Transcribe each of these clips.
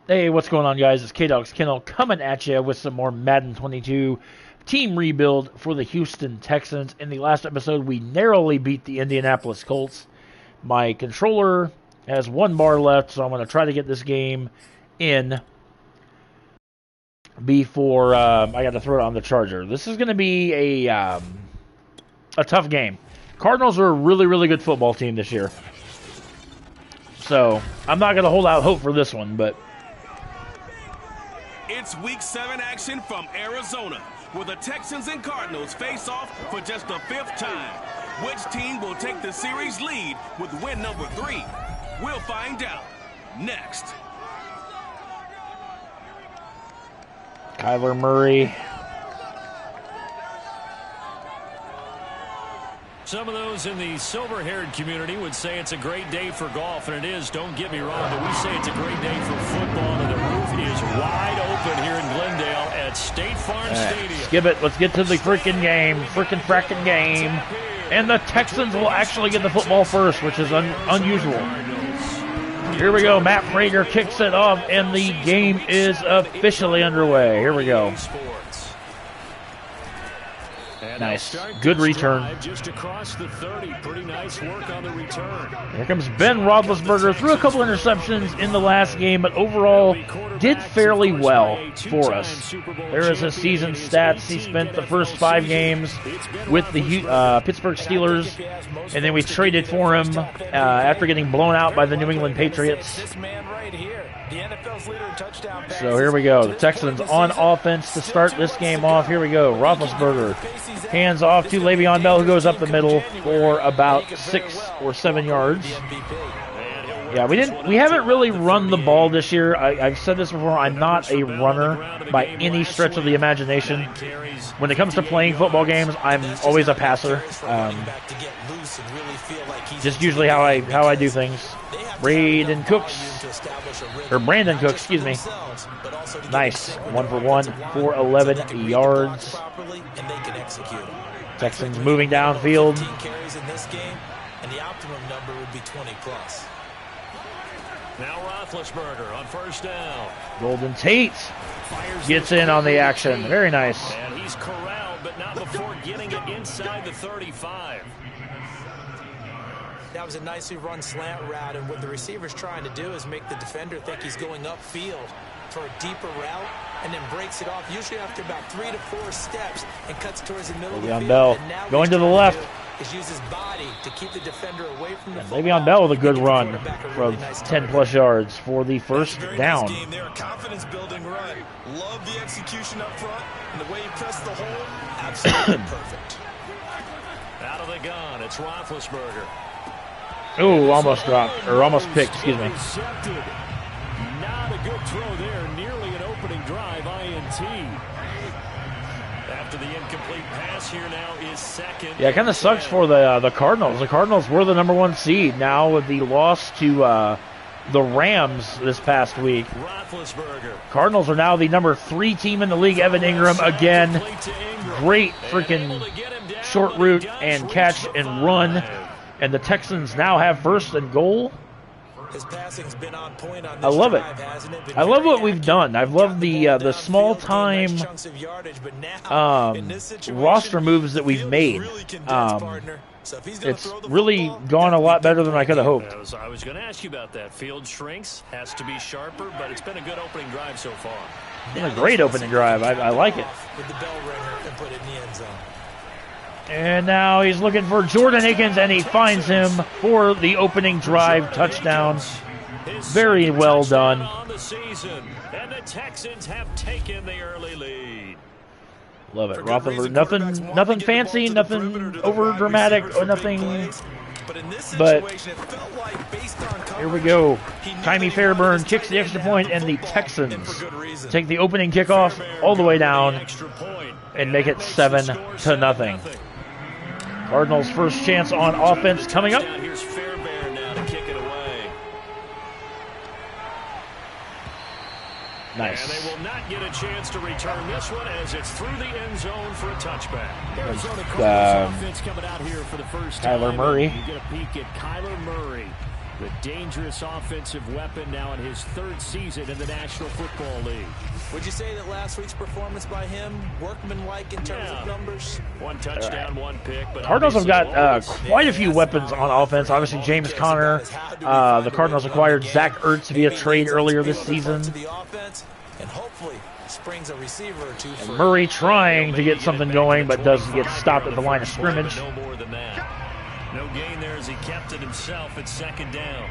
Hey, what's going on, guys? It's K-Dog's Kennel coming at you with some more Madden 22 team rebuild for the Houston Texans. In the last episode, we narrowly beat the Indianapolis Colts. My controller has one bar left, so I'm going to try to get this game in before I got to throw it on the charger. This is going to be a tough game. Cardinals are a really, really good football team this year. So, I'm not going to hold out hope for this one, but... It's Week 7 action from Arizona, where the Texans and Cardinals face off for just the 5th time. Which team will take the series lead with win number 3? We'll find out next. Kyler Murray. Some of those in the silver-haired community would say it's a great day for golf, and it is, don't get me wrong, but we say it's a great day for football, and the roof is wide open here in Glendale at State Farm Stadium. Skip it. Let's get to the frickin' game. Frickin' game. And the Texans will actually get the football first, which is unusual. Here we go. Matt Prater kicks it off, and the game is officially underway. Here we go. Nice. Good return. Just across the 30. Pretty nice work on the return. Here comes Ben Roethlisberger. Threw a couple interceptions in the last game, but overall did fairly well for us. There is his season stats. He spent the first 5 games with the Pittsburgh Steelers, and then we traded for him after getting blown out by the New England Patriots. So here we go. The Texans on offense to start this game off. Here we go. Roethlisberger hands off to Le'Veon Bell, who goes up the middle for about 6 or 7 yards. Yeah, we haven't really run the ball this year. I've said this before. I'm not a runner by any stretch of the imagination. When it comes to playing football games, I'm always a passer. Just usually how I do things. Brandon Cooks, excuse me. Nice. 1 for 1 for 11 yards. Texans moving downfield. Now Roethlisberger on first down. Golden Tate gets in on the action. Very nice. And he's corralled, but not before getting it inside the 35. That was a nicely run slant route, and what the receiver's trying to do is make the defender think he's going upfield for a deeper route, and then breaks it off, usually after about 3 to 4 steps, and cuts towards the middle of the field. Bell going to the left. Is use his body to keep the defender away from the Le'Veon Bell with a good run from 10+ yards for the first down. They're a confidence-building run. Love the execution up front, and the way he pressed the hole, absolutely perfect. Out of the gun, it's Roethlisberger. Ooh, almost dropped, or almost picked, excuse me. Not a good throw there, nearly an opening drive, INT. After the incomplete pass, here now is second. Yeah, it kind of sucks for the Cardinals. The Cardinals were the number 1 seed. Now with the loss to the Rams this past week, Cardinals are now the number 3 team in the league. Evan Ingram again. Great freaking short route and catch and run. And the Texans now have first and goal. His passing's been on point on this I love it. I love what we've done. I've loved the small time roster moves that we've made. It's really gone a lot better than I could have hoped. I was going to ask you about that. Field shrinks, has to be sharper, but it's been a good opening drive so far. It's been a great opening drive. I like it. With the bell ringer and put it in the end zone. And now he's looking for Jordan Akins, and he finds him for the opening drive touchdown. Very well done. And the Texans have taken the early lead. Love it. Roethlisberger, nothing fancy, nothing over dramatic, or nothing. But here we go. Tymee Fairburn kicks the extra point, and the Texans take the opening kickoff all the way down and make it 7-0. Cardinals' first chance on offense coming up. Here's Fairbairn now to kick it away. Nice. And they will not get a chance to return this one as it's through the end zone for a touchback. Arizona Cardinals offense coming out here for the first time. Kyler Murray. You get a peek at Kyler Murray. The dangerous offensive weapon now in his 3rd season in the National Football League. Would you say that last week's performance by him, workmanlike in terms of numbers? 1 touchdown, 1 pick. But Cardinals have got quite a few weapons on offense. Obviously, James Conner. The Cardinals acquired Zach Ertz via trade earlier this season. And hopefully springs a receiver or two. And Murray trying to get something going, but does get stopped at the line of scrimmage. No more than that. No gain there as he kept it himself at 2nd down.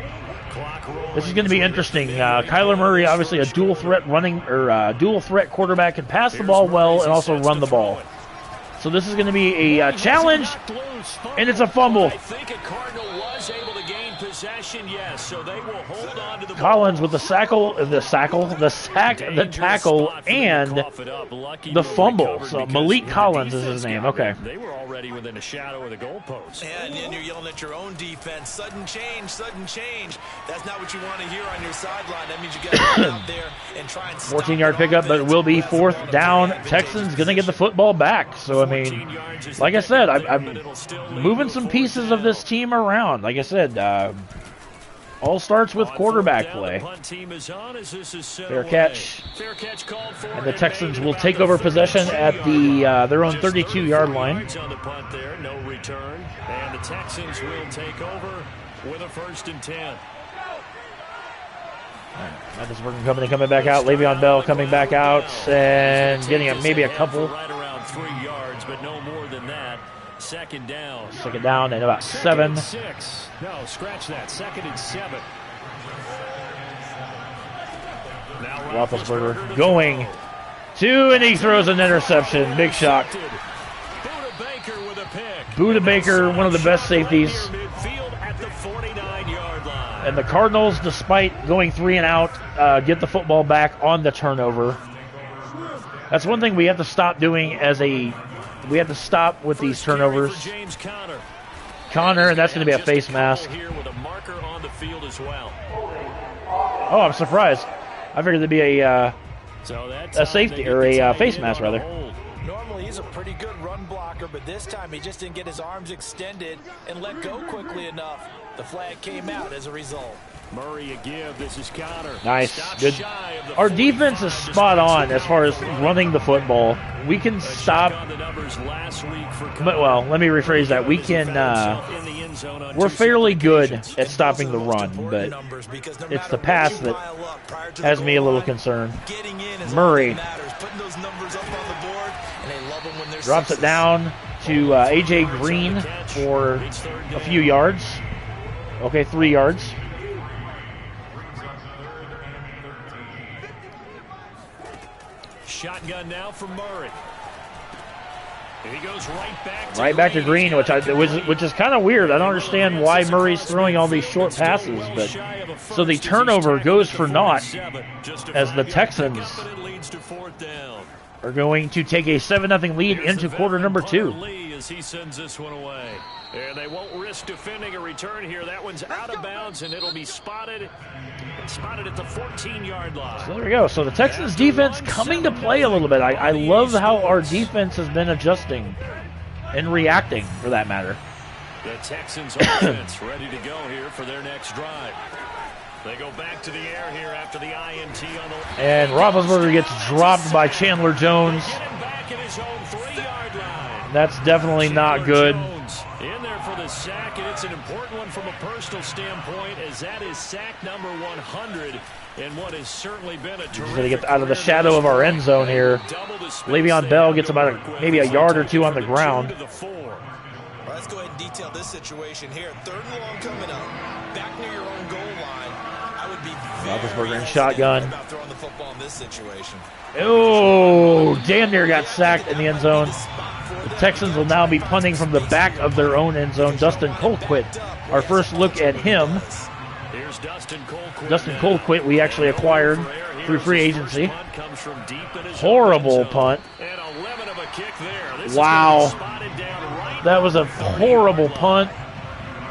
Clock rolling. This is going to be interesting. Kyler Murray, obviously a dual threat quarterback, can pass the ball well and also run the ball. So this is going to be a challenge, and it's a fumble. I think a Cardinal was able to gain possession, yes, so they will hold on to the Collins with the tackle, and the fumble. So Malik Collins is his name. Okay. They were already within a shadow of the goalpost. And you're yelling at your own defense. Sudden change, sudden change. That's not what you want to hear on your sideline. That means you got to get out there and try and 14-yard pickup, but it will be 4th down. Texans going to get the football back. So, I mean, like I said, I'm moving some pieces of this team around. Like I said, all starts with quarterback play. Fair catch. And the Texans will take over possession at their own 32-yard line. No return. And the Texans will take over with a 1st and 10. Madden coming back out. Le'Veon Bell coming back out and getting maybe a couple. Right around 3 yards, but no more than that. 2nd down. 2nd down and about 7. 6. No, scratch that. 2nd and 7. Now Roethlisberger going and he throws an interception. Big shock. Buda Baker with a pick. Buda Baker, one of the best safeties. Midfield at the 49-yard line. And the Cardinals, despite going 3 and out, get the football back on the turnover. That's one thing we have to stop doing we have to stop with these turnovers. Conner, and that's going to be a face mask. Oh, I'm surprised. I figured there'd be a safety or a face mask rather. Normally he's a pretty good run blocker, but this time he just didn't get his arms extended and let go quickly enough. The flag came out as a result. Murray a give. This is Conner. Nice. Good. Our defense is spot on as far as running the football. We can stop. But, well, let me rephrase that. We can. We're fairly good at stopping the run, but it's the pass that has me a little concerned. Murray drops it down to A.J. Green for a few yards. Okay, 3 yards. Shotgun now for Murray. And he goes right back to Green, which is kind of weird. I don't understand why Murray's throwing all these short passes, but so the turnover goes for naught as the Texans are going to take a 7-0 lead into quarter number 2. As he sends this one away. And they won't risk defending a return here. That one's out of bounds, and it'll be spotted at the 14-yard line. So there we go. So the Texans defense coming to play a little bit. I love how our defense has been adjusting and reacting, for that matter. The Texans offense ready to go here for their next drive. They go back to the air here after the INT on the... And Roethlisberger gets dropped by Chandler Jones. Back at his own 3-yard line. That's definitely not good. In there for the sack, and it's an important one from a personal standpoint, as that is sack number 100, and what has certainly been a terrific... He's going to get out of the shadow of our end zone here. Le'Veon Bell gets about maybe a yard or two on the ground. Let's go ahead and detail this situation here. 3rd and long coming up. Back near your own goal line. I would be Roethlisberger in shotgun. about throwing the football in this situation. Oh, damn near got sacked in the end zone. The Texans will now be punting from the back of their own end zone. Dustin Colquitt, our first look at him. Here's Dustin Colquitt we actually acquired through free agency. Horrible punt. Wow. That was a horrible punt.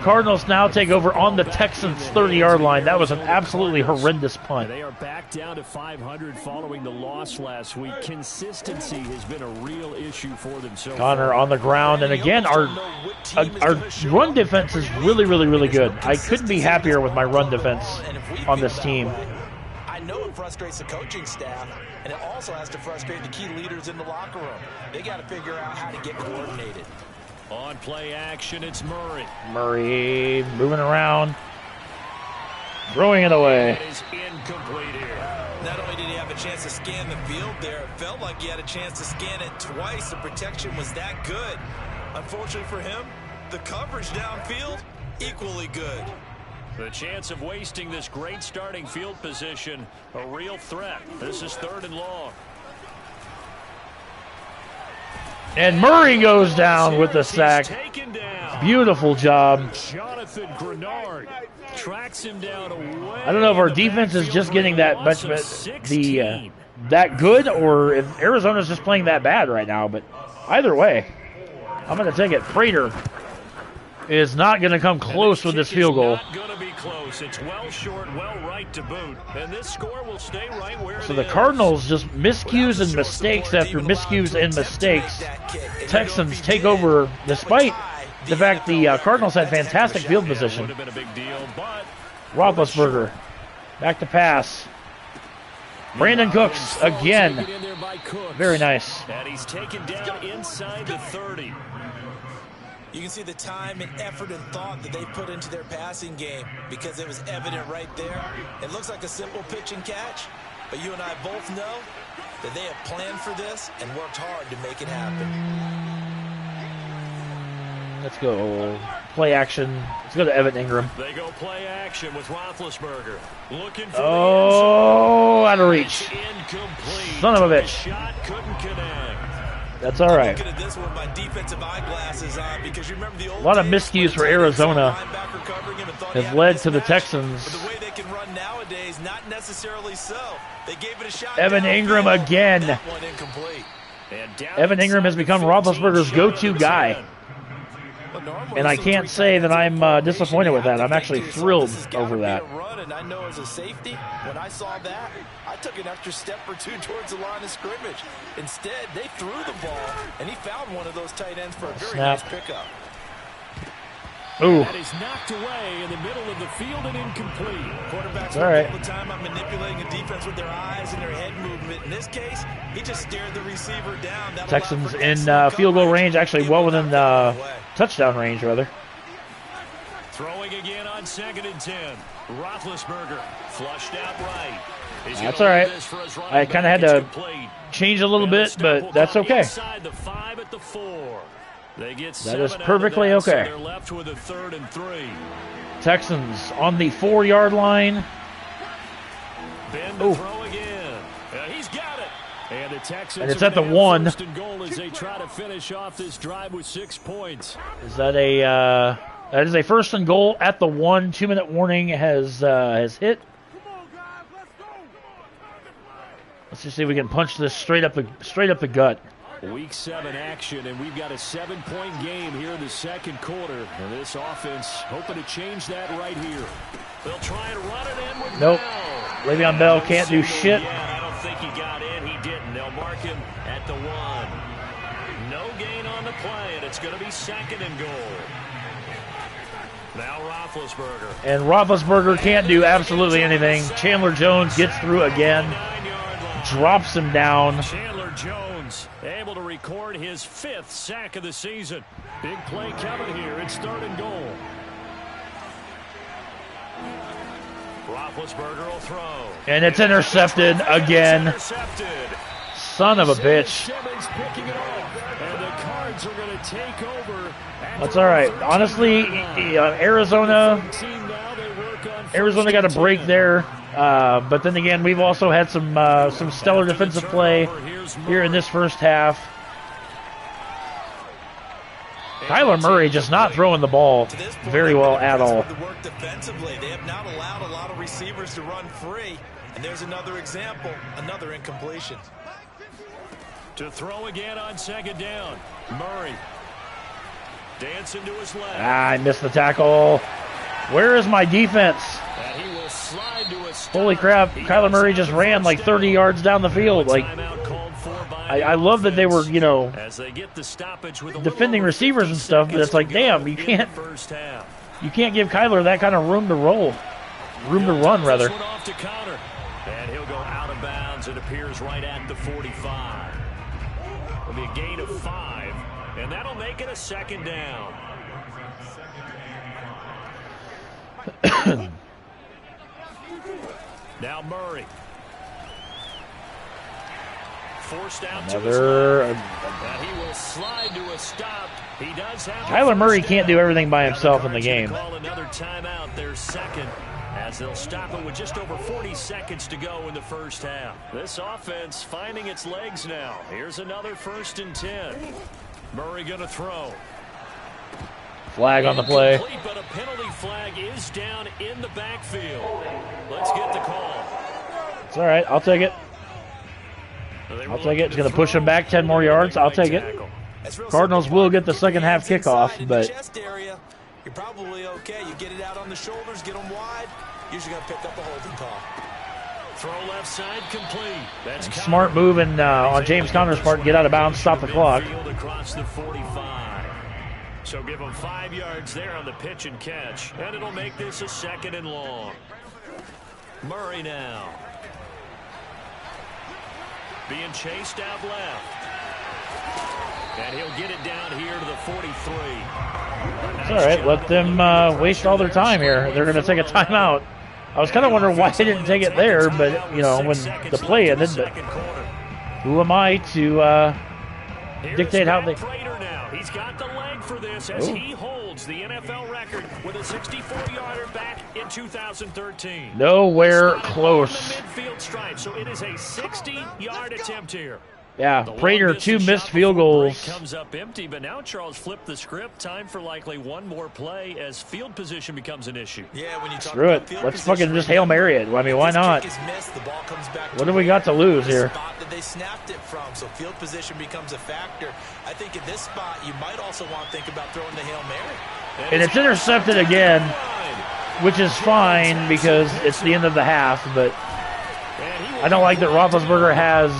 Cardinals now take over on the Texans' 30-yard line. That was an absolutely horrendous punt. They are back down to 500 following the loss last week. Consistency has been a real issue for them so Connor far. on the ground, and again, our run defense is really, really, really good. I couldn't be happier with my run defense on this team. I know it frustrates the coaching staff, and it also has to frustrate the key leaders in the locker room. They got to figure out how to get coordinated. On play action, it's Murray. Murray moving around, throwing it away. It is incomplete here. Not only did he have a chance to scan the field there, it felt like he had a chance to scan it twice. The protection was that good. Unfortunately for him, the coverage downfield, equally good. The chance of wasting this great starting field position, a real threat. This is 3rd and long. And Murray goes down with the sack. Beautiful job. Jonathan Grenard tracks him down away. I don't know if our defense is just getting that much, that good, or if Arizona's just playing that bad right now. But either way, I'm going to take it. Prater is not going to come close with this field goal. Not going to be close. It's well short, well right to boot, and this score will stay right where So the Cardinals just miscues and mistakes after miscues and mistakes. Texans take over despite the fact the Cardinals had fantastic field position. Would have been a big deal, but Roethlisberger back to pass. Brandon Cooks again. Very nice. And he's taken down inside the 30. You can see the time and effort and thought that they put into their passing game because it was evident right there. It looks like a simple pitch and catch, but you and I both know that they have planned for this and worked hard to make it happen. Let's go play action. Let's go to Evan Ingram. They go play action with Roethlisberger. Looking for out of reach. Incomplete. Son of a bitch. Shot couldn't connect. That's all right. Looking at this one, my defensive eyeglasses on because you remember the old A lot of days miscues for when Arizona linebacker covering him and thought he has had led a to the mismatch. Texans. But the way they can run nowadays, not necessarily so. They gave it a shot. Evan Ingram again. That one incomplete. Evan Ingram has become Roethlisberger's go-to guy. And I can't say that I'm disappointed with that. I'm actually thrilled over that. And I know as a safety, when I saw that, I took an extra step or two towards the line of scrimmage. Instead, they threw the ball, and he found one of those tight ends for a very nice pickup. Ooh. That is knocked away in the middle of the field and incomplete. Quarterbacks all right. all the time on manipulating a defense with their eyes and their head movement. In this case, he just stared the receiver down. That'll Texans allow for in excellent field goal coverage. range, actually well within touchdown range, rather. Throwing again on 2nd and 10. Roethlisberger flushed out right. That's all right. I kind of had to change a little bit, but that's okay. Inside the 5 at the 4. They get That is 7 out of perfectly that, so okay. they're left with a 3rd and 3. Texans on the 4-yard line. Ben to throw again. He's got it. And the Texans And it's at the are gonna 1. have 1st and goal as they try to finish off this drive with 6 points. Is that a that is a 1st and goal at the 1. 2-minute warning has hit. Let's just see if we can punch this straight up the gut. Week 7 action, and we've got a 7-point game here in the 2nd quarter. And this offense hoping to change that right here. They'll try and run it in with Nope. Bell. Le'Veon Bell can't do shit. Yeah, I don't think he got in. He didn't. They'll mark him at the 1. No gain on the play, and it's going to be 2nd and goal. Now Roethlisberger. And Roethlisberger can't do absolutely anything. Chandler Jones gets through again. 9-yard line. Drops him down. Chandler Jones able to record his 5th sack of the season. Big play coming here. It's 3rd and goal. Roethlisberger will throw. And it's intercepted again. Intercepted. Son of a bitch. Simmons picking it off, and the Cards are going to take over. That's all right. Honestly, Arizona got a break there. But then again, we've also had some stellar defensive play here in this first half. Kyler Murray just not throwing the ball very well at all. Defensively, they have not allowed a lot of receivers to run free. And there's another example, another incompletion. To throw again on 2nd down. Murray. Dancing to his left. I missed the tackle. Where is my defense? And he will slide to a stop. Holy crap, Kyler Murray just ran like 30 yards down the field. Like, I love that they were, you know, defending receivers and stuff, but it's like, damn, you can't give Kyler that kind of room to roll. Room to run, rather. And he'll go out of bounds. It appears right at the 45. It'll be a gain of 5, and that'll make it a second down. Now Murray. Forced out to his left. And he will slide to a stop. He does have Kyler Murray can't do everything by himself in the game. Call another timeout, their second, as they'll stop it with just over 40 seconds to go in the first half. This offense finding its legs now. Here's another 1st and 10. Murray going to throw. Flag on the play. But a penalty flag is down in the backfield. Let's get the call. It's all right. I'll take it. I'll take it. It's going to push him back 10 more yards. I'll take it. Cardinals will get the second half kickoff, but you're probably okay. You get it out on the shoulders, get them wide. Usually going to pick up a holding call. Throw left side complete. That's smart move on James Conner's part. Get out of bounds, stop the clock. Across the 45. So give them 5 yards there on the pitch and catch, and it'll make this a 2nd and long. Murray now. Being chased out left. And he'll get it down here to the 43. It's all right. Let them waste all their time here. They're going to take a timeout. I was kind of wondering why they didn't take it there, but, you know, when the play ended. But who am I to dictate how they... He's got the leg for this as he holds the NFL record with a 64-yarder back in 2013. Nowhere close. Midfield stripe, so it is a 60-yard attempt here. Yeah, Prater, 2 missed field goals. Comes up empty, but now Charles flipped the script. Time for likely one more play as field position becomes an issue. Yeah, when you talk Screw it. Let's fucking just Hail Mary it. I mean, why not? What do we got to lose here? Spot that they snapped it from, so field position becomes a factor. I think in this spot, you might also want to think about throwing the Hail Mary. And it's intercepted again, which is fine because it's the end of the half, but I don't like that Roethlisberger has...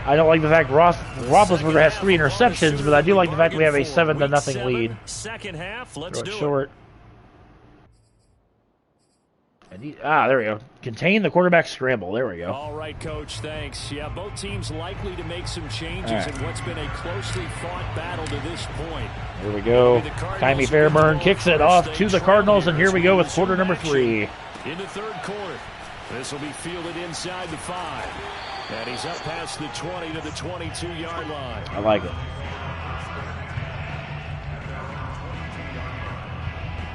I don't like the fact Roethlisberger has 3 interceptions, but I do like the fact we have a 7-0 lead. Second half, let's do short. And there we go. Contain the quarterback scramble. There we go. All right, Coach, thanks. Yeah, both teams likely to make some changes in what's been a closely fought battle to this point. Here we go. Tymee Fairburn kicks it off to the Cardinals, and here we go with quarter number 3. In the third quarter, this will be fielded inside the 5. And he's up past the 20 to the 22-yard line. I like it.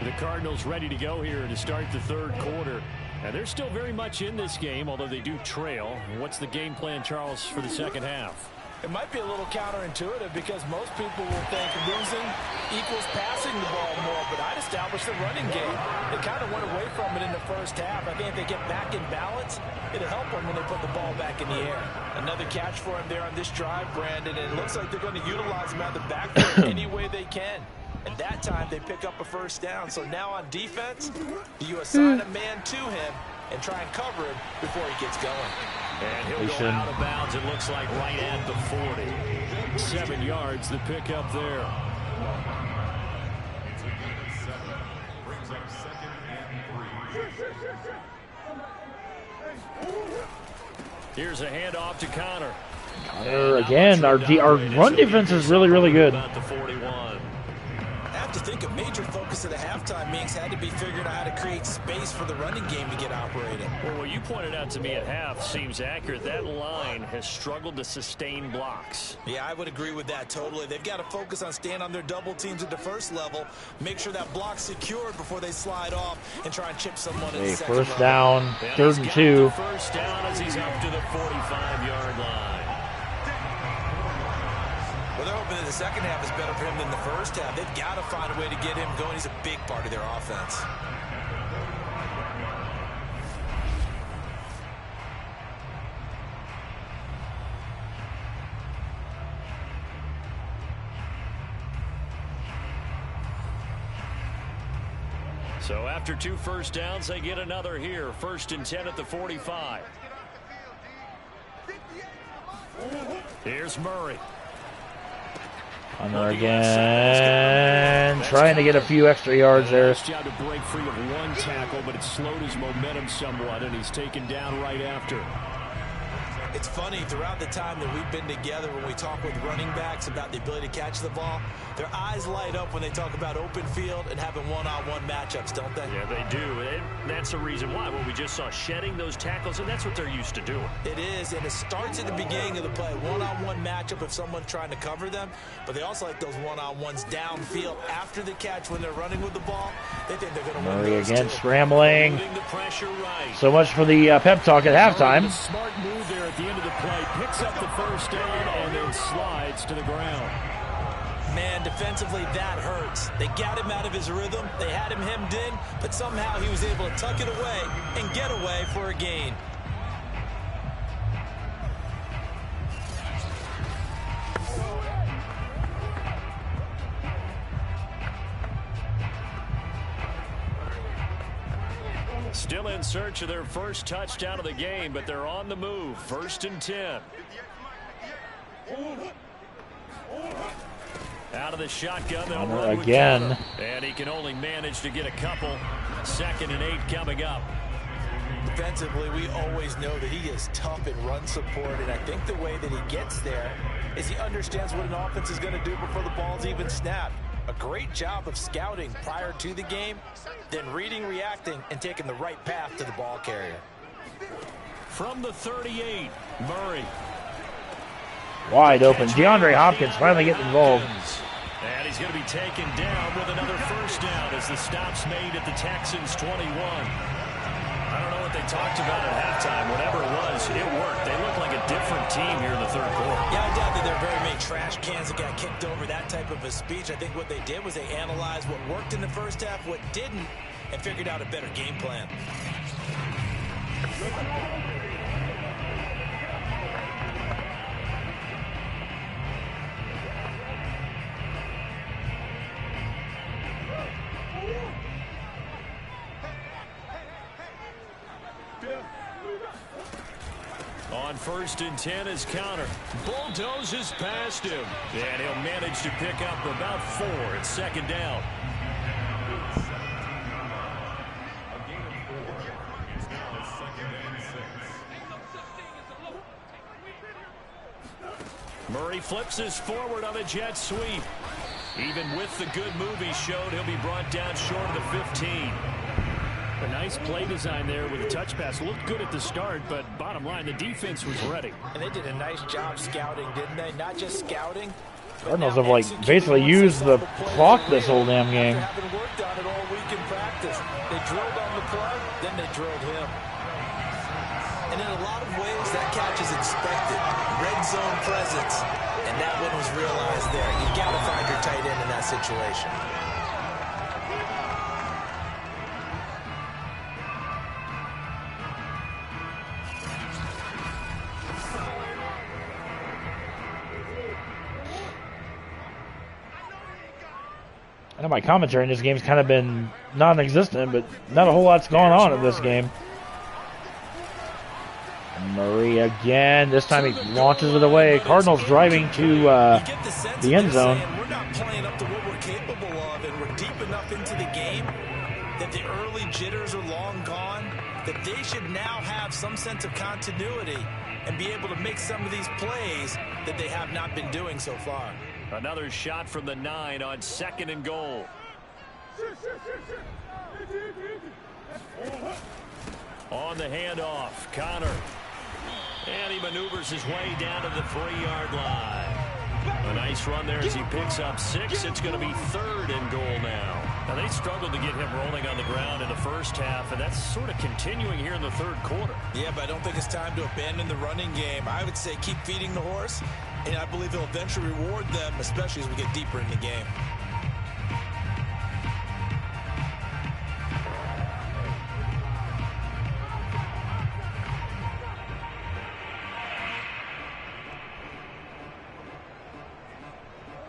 The Cardinals ready to go here to start the third quarter. And they're still very much in this game, although they do trail. What's the game plan, Charles, for the second half? It might be a little counterintuitive because most people will think losing equals passing the ball more, but I'd establish the running game. They kind of went away from it in the first half. I think if they get back in balance, it'll help them when they put the ball back in the air. Another catch for him there on this drive, Brandon, and it looks like they're going to utilize him out the backfield any way they can. At that time, they pick up a first down. So now on defense, you assign a man to him and try and cover him before he gets going. And he'll go out of bounds, it looks like right at the 40. 7 yards, the pickup there. Here's a handoff to Connor. Connor again. Our run defense is really, really good. About the 41. I have to think a major focus of the halftime meetings had to be figuring out how to create space for the running game to get operating. Well, what you pointed out to me at half seems accurate. That line has struggled to sustain blocks. Yeah, I would agree with that totally. They've got to focus on staying on their double teams at the first level, make sure that block's secured before they slide off and try and chip someone in the second first row. down, 3rd and 2. First down as he's up to the 45-yard line. Well, they're hoping that the second half is better for him than the first half. They've got to find a way to get him going. He's a big part of their offense. So after 2 first downs, they get another here. 1st and 10 at the 45. Here's Murray. Hunter again, trying to get a few extra yards there. Nice job to break free of 1 tackle, but it slowed his momentum somewhat, and he's taken down right after. It's funny, throughout the time that we've been together, when we talk with running backs about the ability to catch the ball, their eyes light up when they talk about open field and having one-on-one matchups, don't they? Yeah, they do. And that's the reason why. Well, we just saw shedding those tackles, and that's what they're used to doing. It is, and it starts at the beginning of the play. One-on-one matchup if someone's trying to cover them, but they also like those one-on-ones downfield after the catch when they're running with the ball. They think they're going to win Murray those again, too. scrambling. The pressure right. So much for the pep talk at halftime. Smart move there at the end of the play. Picks up the first down and then slides to the ground. Man, defensively, that hurts. They got him out of his rhythm. They had him hemmed in, but somehow he was able to tuck it away and get away for a gain. Still in search of their first touchdown of the game, but they're on the move. 1st and 10. Out of the shotgun, they'll run again. with cover. And he can only manage to get a couple. 2nd and 8 coming up. Defensively, we always know that he is tough in run support, and I think the way that he gets there is he understands what an offense is going to do before the ball's even snapped. A great job of scouting prior to the game, then reading, reacting, and taking the right path to the ball carrier. From the 38, Murray. Wide open. DeAndre Hopkins finally getting involved. And he's going to be taken down with another first down as the stop's made at the Texans 21. I don't know what they talked about at halftime. Whatever it was, it worked. They look like a different team here in the 3rd quarter. Yeah, I doubt that there are very many trash cans that got kicked over, that type of a speech. I think what they did was they analyzed what worked in the first half, what didn't, and figured out a better game plan. On 1st and 10 is Counter. Bulldozes past him. And he'll manage to pick up about 4 at 2nd down. Murray flips his forward on a jet sweep. Even with the good move he showed, he'll be brought down short of the 15. A nice play design there with a touch pass. Looked good at the start, but bottom line, the defense was ready. And they did a nice job scouting, didn't they? Not just scouting. Cardinals have like basically used the clock this whole damn game. After having worked on it all week in practice, they drilled on the play, then they drilled him. And in a lot of ways, that catch is expected. Red zone presence, and that one was realized there. You got to find your tight end in that situation. I know my commentary in this game's kind of been non-existent, but not a whole lot's going on in this game. Murray again. This time he launches it away. Cardinals driving to the end zone. We're not playing up to what we're capable of, and we're deep enough into the game that the early jitters are long gone, that they should now have some sense of continuity and be able to make some of these plays that they have not been doing so far. Another shot from the 9 on 2nd and goal. On the handoff, Connor. And he maneuvers his way down to the 3-yard line. A nice run there as he picks up 6. It's going to be 3rd and goal now. Now, they struggled to get him rolling on the ground in the first half, and that's sort of continuing here in the 3rd quarter. Yeah, but I don't think it's time to abandon the running game. I would say keep feeding the horse, and I believe he'll eventually reward them, especially as we get deeper in the game.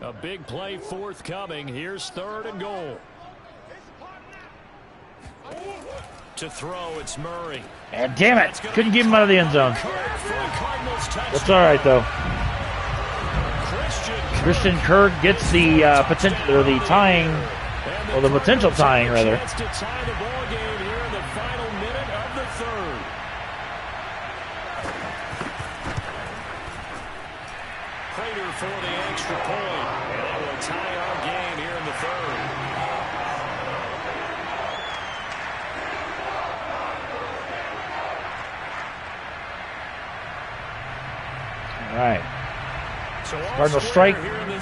A big play forthcoming. Here's 3rd and goal. To throw, it's Murray. And damn it, couldn't keep him out of the end zone. That's all right though. Christian Kirk gets the potential, or the tying, or the potential tying rather. To tie the ball game here in the final minute of the third. Prater for the extra point, and that will tie our game here in the third. All right. Cardinals strike,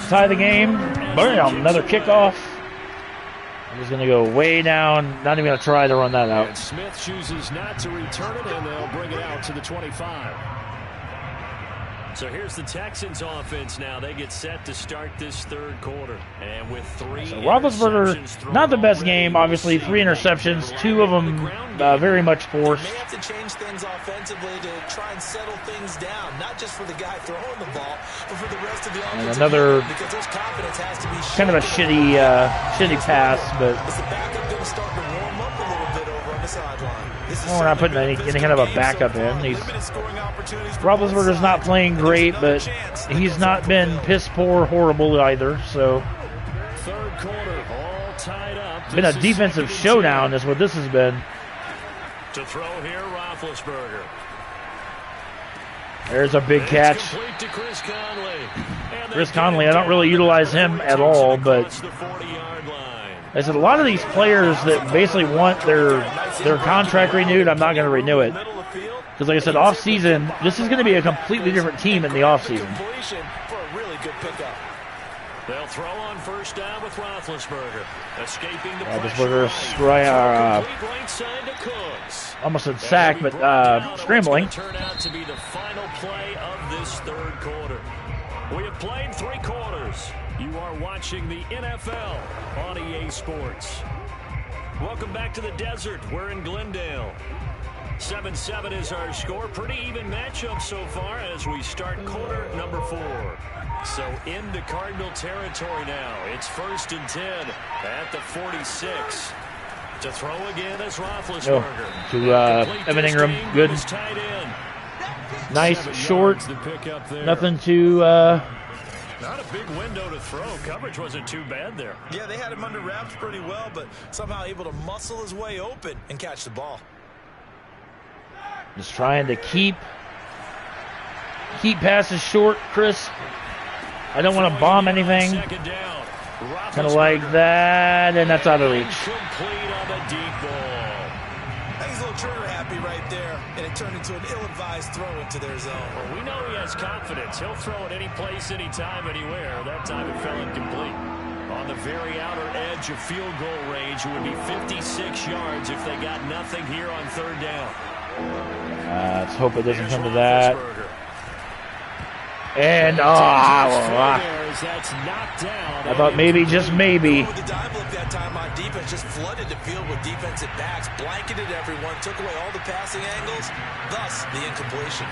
tie the game. Bam, another kickoff. I'm just going to go way down. Not even going to try to run that out. And Smith chooses not to return it, and they'll bring it out to the 25. So here's the Texans offense now. They get set to start this third quarter. And with three Roethlisberger, not the best game, obviously. 3 interceptions, 2 of them very much forced. They have to change things offensively to try and settle things down, not just for the guy throwing the ball, but for the rest of the offense. And another because there's confidence has to be kind of a shitty pass, but is the backup going to start to warm up a little bit over on the sideline? we're not putting any kind of a backup in. Roethlisberger's not playing great, but he's not been piss poor horrible either. So third quarter, all tied up. It's been a defensive showdown is what this has been. To throw here, Roethlisberger. There's a big catch. To Chris Conley. Chris Conley, I don't really utilize him at all, but I said a lot of these players that basically want their contract renewed, I'm not going to renew it. Because like I said, off-season, this is going to be a completely different team in the off-season. They'll throw on first down with Roethlisberger. Escaping the Roethlisberger, almost said sack, but scrambling. Turn out to be the final play of this third quarter. We have played 3 quarters. You are watching the NFL on EA Sports. Welcome back to the desert. We're in Glendale. 7-7 is our score. Pretty even matchup so far as we start quarter number 4. So into Cardinal territory now. It's 1st and 10 at the 46. To throw again is Roethlisberger. To Evan Ingram. Good. Nice, short. Nothing to... Not a big window to throw. Coverage wasn't too bad there. Yeah, they had him under wraps pretty well, but somehow able to muscle his way open and catch the ball. Just trying to keep passes short, Chris. I don't want to bomb anything. Kind of like that, and that's out of reach. Complete on the deep ball. He's a little trigger happy right there, and it turned into an ill-advised throw into their zone. Well, we know he has confidence. He'll throw it any place, anytime, anywhere. That time it fell incomplete. On the very outer edge of field goal range, it would be 56 yards if they got nothing here on third down. Let's hope it doesn't come to that. And I thought maybe, just maybe. With the dive look that time on defense, just flooded the field with defensive backs, blanketed everyone, took away all the passing angles, thus the incompletion.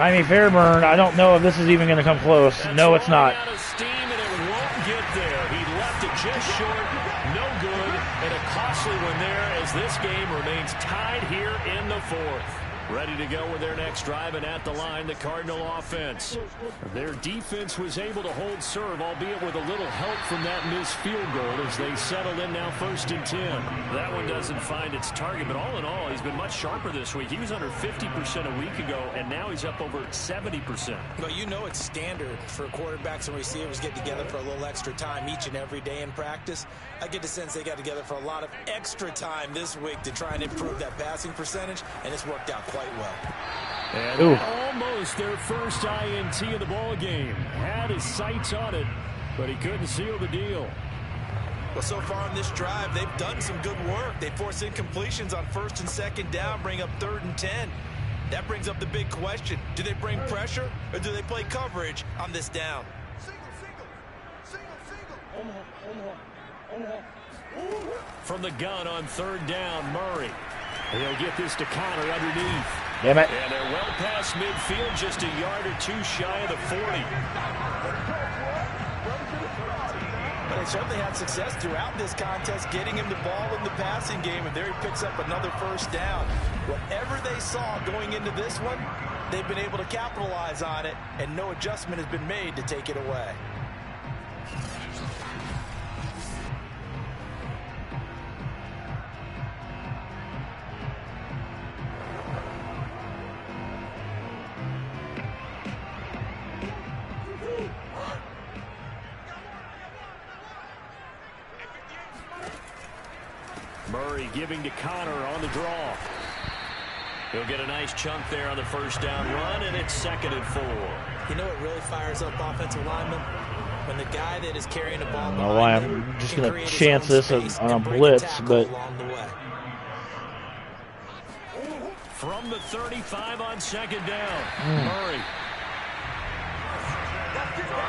Jaime Fairburn, I don't know if this is even going to come close. No, it's not. Out of steam, and it won't get there. He left it just short, no good, and a costly one there as this game remains tied here in the 4th. Ready to go with their next drive, and at the line, the Cardinal offense. Their defense was able to hold serve, albeit with a little help from that missed field goal as they settled in now 1st and 10. That one doesn't find its target, but all in all, he's been much sharper this week. He was under 50% a week ago, and now he's up over 70%. Well, you know it's standard for quarterbacks and receivers get together for a little extra time each and every day in practice. I get the sense they got together for a lot of extra time this week to try and improve that passing percentage, and it's worked out quite well. And almost their first INT of the ball game. Had his sights on it, but he couldn't seal the deal. Well, so far on this drive, they've done some good work. They force incompletions on 1st and 2nd down, bring up 3rd and 10. That brings up the big question. Do they bring pressure, or do they play coverage on this down? From the gun on 3rd down, Murray. He'll get this to Connor underneath. Damn it. And they're well past midfield, just a yard or 2 shy of the 40. he certainly had success throughout this contest, getting him the ball in the passing game, and there he picks up another first down. Whatever they saw going into this one, they've been able to capitalize on it, and no adjustment has been made to take it away. Murray giving to Connor on the draw. He'll get a nice chunk there on the first down run, and it's 2nd and 4. You know what really fires up offensive linemen? When the guy that is carrying the ball know why I'm just going to chance this on a blitz, but from the 35 on 2nd down, Murray.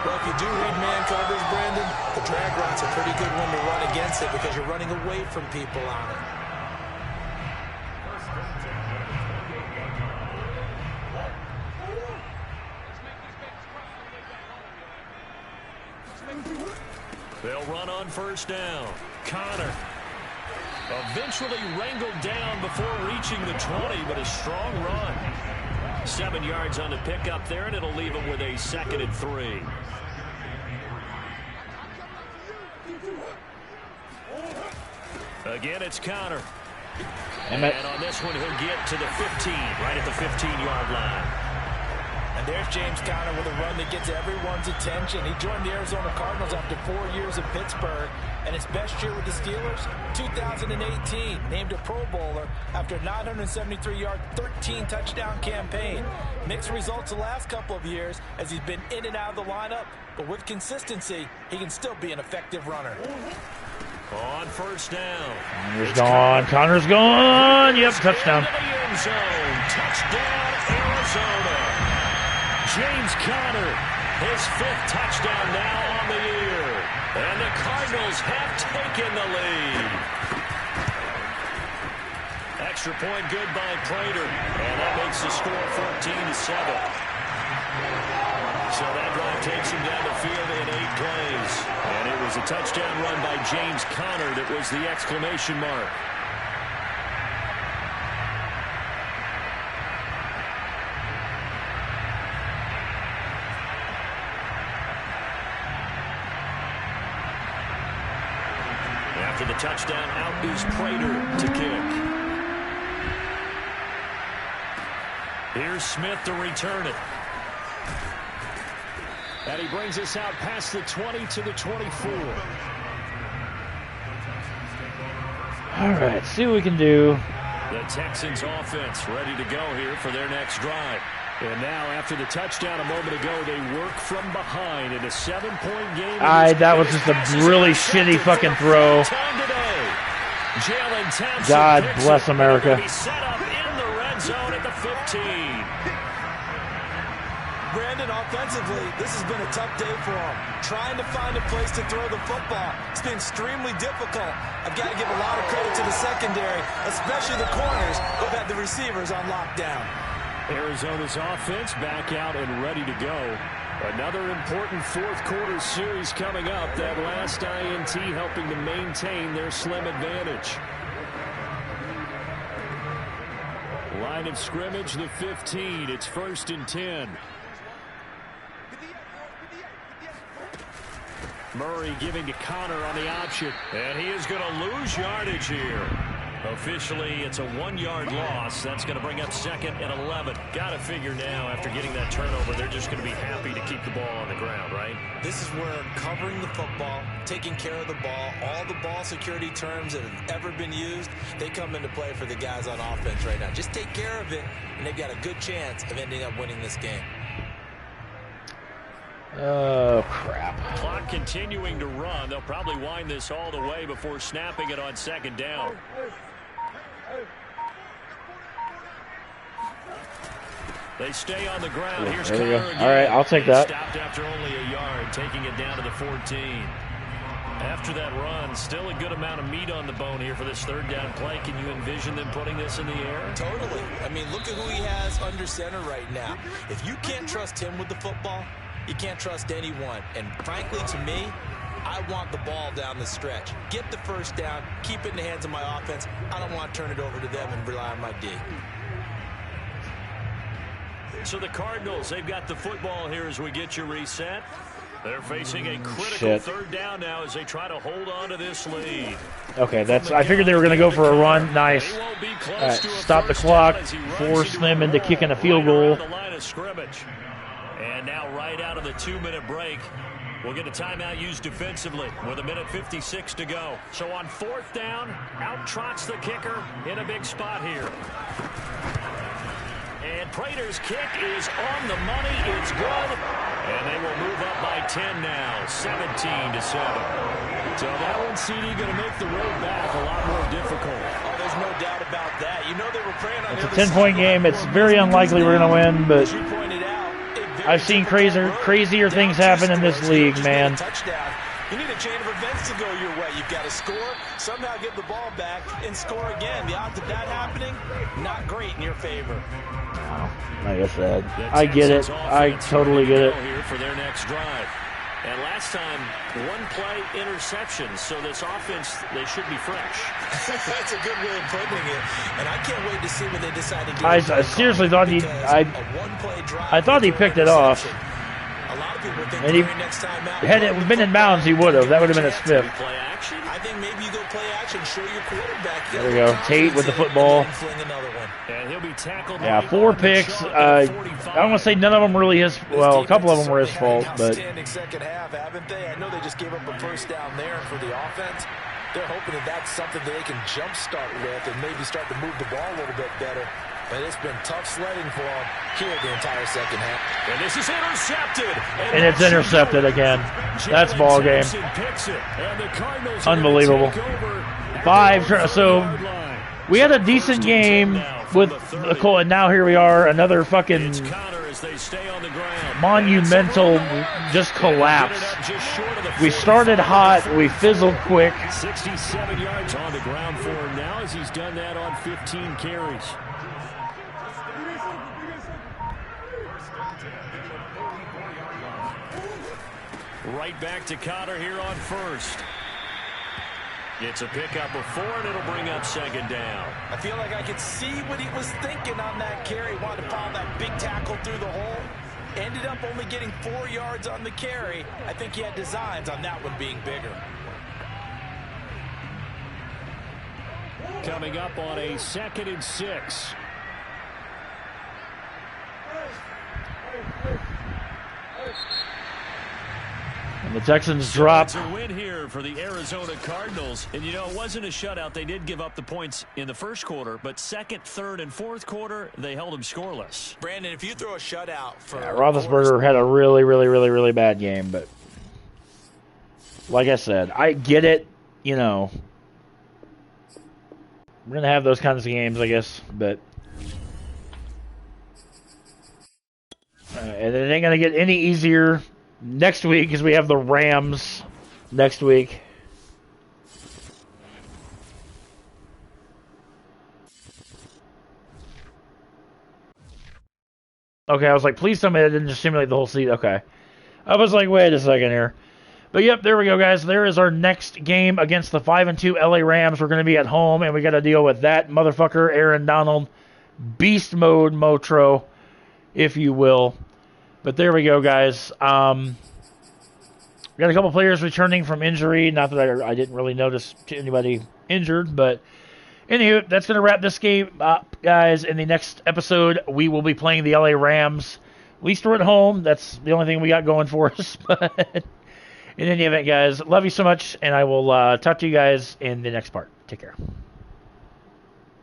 Well, if you do read man coverage, Brandon, the drag route's a pretty good one to run against it because you're running away from people on it. They'll run on first down. Connor eventually wrangled down before reaching the 20, but a strong run. 7 yards on the pickup there, and it'll leave him with a 2nd and 3. Again, it's Connor. And on this one, he'll get to the 15, right at the 15-yard line. And there's James Conner with a run that gets everyone's attention. He joined the Arizona Cardinals after 4 years in Pittsburgh. And his best year with the Steelers, 2018, named a Pro Bowler after a 973-yard, 13-touchdown campaign. Mixed results the last couple of years as he's been in and out of the lineup. But with consistency, he can still be an effective runner. On first down. Connor's gone. Connor's gone. Yep, touchdown. Touchdown, Arizona. James Conner, his 5th touchdown now on the year. And the Cardinals have taken the lead. Extra point good by Prater. And that makes the score 14-7. So that drive takes him down the field in 8 plays. And it was a touchdown run by James Conner that was the exclamation mark. After the touchdown, out is Prater to kick. Here's Smith to return it. And he brings us out past the 20 to the 24. All right, see what we can do. The Texans offense ready to go here for their next drive. And now, after the touchdown a moment ago, they work from behind in a 7-point game. That was just a really shitty fucking throw. God bless America. Set up in the red zone at the 15. Brandon, offensively, this has been a tough day for him. Trying to find a place to throw the football. It's been extremely difficult. I've got to give a lot of credit to the secondary, especially the corners who've had the receivers on lockdown. Arizona's offense back out and ready to go. Another important fourth-quarter series coming up. That last INT helping to maintain their slim advantage. Line of scrimmage, the 15. It's 1st and 10. Murray giving to Connor on the option. And he is going to lose yardage here. Officially, it's a 1-yard loss. That's going to bring up 2nd and 11. Got to figure now, after getting that turnover, they're just going to be happy to keep the ball on the ground, right? This is where covering the football, taking care of the ball, all the ball security terms that have ever been used, they come into play for the guys on offense right now. Just take care of it, and they've got a good chance of ending up winning this game. Oh, crap. Clock continuing to run. They'll probably wind this all the way before snapping it on 2nd down. They stay on the ground. Here's there we Connor go. again. All right, I'll take that. Stopped after only a yard, taking it down to the 14. After that run, still a good amount of meat on the bone here for this 3rd down play. Can you envision them putting this in the air? Totally. I mean, look at who he has under center right now. If you can't trust him with the football, you can't trust anyone. And frankly, to me, I want the ball down the stretch. Get the first down, keep it in the hands of my offense. I don't want to turn it over to them and rely on my D. So the Cardinals, they've got the football here as we get you reset. They're facing a critical third down now as they try to hold on to this lead. Okay, I figured they were going to go for a run. Nice. Stop the clock, force them into kicking a field goal. And now right out of the 2-minute break, we'll get a timeout used defensively with 1:56 to go. So on 4th down, out trots the kicker in a big spot here. And Prater's kick is on the money. It's good. And they will move up by 10 now, 17-7. So that one, CD, going to make the road back a lot more difficult. Oh, there's no doubt about that. You know they were praying on it's a 10-point game. It's very unlikely we're going to win, but I've seen crazier things happen in this league, man. You need a chain of events to go your way. You've got to score, somehow get the ball back, and score again. The odds of that happening, not great in your favor. Like I said, I get it. I totally get it. Here for their next drive. And last time, 1-play interception. So this offense, they should be fresh. That's a good way of putting it. And I can't wait to see what they decide to do. I seriously thought I thought he picked it off. A lot of people think and next time out, had it been in bounds, he would have. That would have been a spiff. I think maybe you go play action, show your quarterback. There we go. Tate with the football. And he'll be tackled. Yeah, 4 picks. I don't want to say none of them really his. Well, a couple of them were his fault, but. Second half, haven't they? I know they just gave up a first down there for the offense. They're hoping that that's something that they can jumpstart with and maybe start to move the ball a little bit better. But it's been tough sledding for them here the entire second half. And this is intercepted. And it's intercepted again. That's ball game. Unbelievable. 5. So we had a decent game with the Colts, and now here we are, another fucking monumental just collapse. We started hot, we fizzled quick. 67 yards on the ground for him now as he's done that on 15 carries. Right back to Connor here on 1st. It's a pickup of 4, and it'll bring up 2nd down. I feel like I could see what he was thinking on that carry. Wanted to follow that big tackle through the hole. Ended up only getting 4 yards on the carry. I think he had designs on that one being bigger. Coming up on a 2nd and 6. And the Texans drop. It's a win here for the Arizona Cardinals. And, you know, it wasn't a shutout. They did give up the points in the first quarter, but 2nd, 3rd, and 4th quarter, they held them scoreless. Brandon, if you throw a shutout for... Yeah, Roethlisberger had a really bad game, but like I said, I get it, you know. We're going to have those kinds of games, I guess, but... and it ain't going to get any easier next week because we have the Rams next week. Okay, I was like, please tell me that didn't just simulate the whole seat. Okay. I was like, wait a second here. But yep, there we go, guys. There is our next game against the 5-2 LA Rams. We're going to be at home, and we got to deal with that motherfucker, Aaron Donald. Beast mode Motro, if you will. But there we go, guys. We got a couple players returning from injury. Not that I didn't really notice anybody injured, but anywho, that's going to wrap this game up, guys. In the next episode, we will be playing the LA Rams. At least we're at home. That's the only thing we got going for us. But in any event, guys, love you so much, and I will talk to you guys in the next part. Take care.